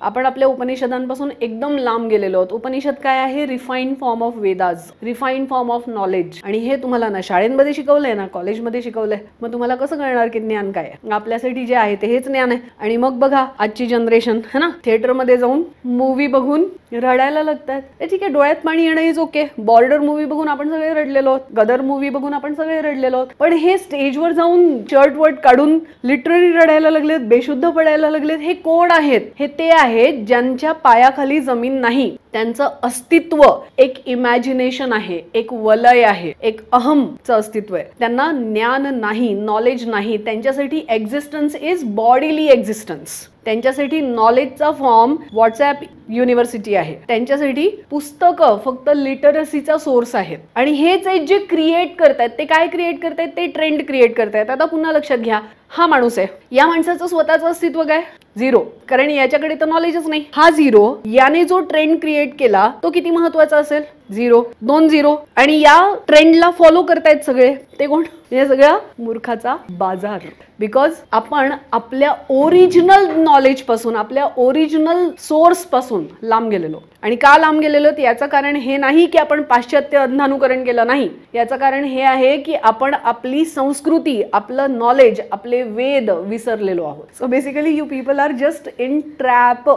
आपण आपल्या उपनिषदांपासून एकदम लांब गेलेलो आहोत. उपनिषद काय आहे? Refined form of Vedas, refined form of knowledge. आणि हे तुम्हाला ना शाळेमध्ये शिकवलंय ना कॉलेजमध्ये शिकवलंय, मग तुम्हाला कसं कळणार की ज्ञान काय आहे? आपल्यासाठी जे आहे ते हेच ज्ञान आहे. आणि मग बघा आजची जनरेशन है ना, थिएटरमध्ये जाऊन मूवी बघून रडायला लागतात. ठीक आहे, डोळ्यात पाणी येणं इज ओके. बॉर्डर मूवी बघून आपण सगळे रडलेलो आहोत, गदर मूवी बघून आपण सगळे रडलेलो आहोत. पण हे स्टेजवर जाऊन शर्ट वर्ट काढून लिटरली रडायला लागलेत, बेशुद्ध पडायला लागलेत, हे कोण आहेत? हे ते आहेत ज्यांच्या पायाखाली जमीन नाही. त्यांचं अस्तित्व एक इमॅजिनेशन आहे, एक वलय आहे, एक अहमचं अस्तित्व आहे. त्यांना ज्ञान नाही, नॉलेज नाही. त्यांच्यासाठी एक्झिस्टन्स इज बॉडीली एक्झिस्टन्स. त्यांच्यासाठी नॉलेजचा फॉर्म व्हॉट्सॲप युनिव्हर्सिटी आहे. त्यांच्यासाठी पुस्तकं फक्त लिटरसीचा सोर्स आहेत. आणि हेच जे क्रिएट करतायत ते काय क्रिएट करतायत? ते ट्रेंड क्रिएट करतायत. आता पुन्हा लक्षात घ्या, हा माणूस आहे, या माणसाचं स्वतःचं अस्तित्व काय? झिरो. कारण याच्याकडे तर नॉलेजच नाही. हा झिरो. याने जो ट्रेंड क्रिएट केला तो किती महत्वाचा असेल? झिरो. 2 झिरो. आणि या ट्रेंडला फॉलो करतायत सगळे, ते कोण? हे सगळ्या मूर्खाचा बाजार. बिकॉज आपण आपल्या ओरिजिनल नॉलेज पासून, आपल्या ओरिजिनल सोर्स पासून लांब गेलेलो. आणि का लांब गेलेलो? याचं कारण हे नाही की आपण पाश्चात्य अंधानुकरण केलं नाही. याचं कारण हे आहे की आपण आपली संस्कृती, आपलं नॉलेज, आपले वेद विसरलेलो आहोत. So basically you people are just in trap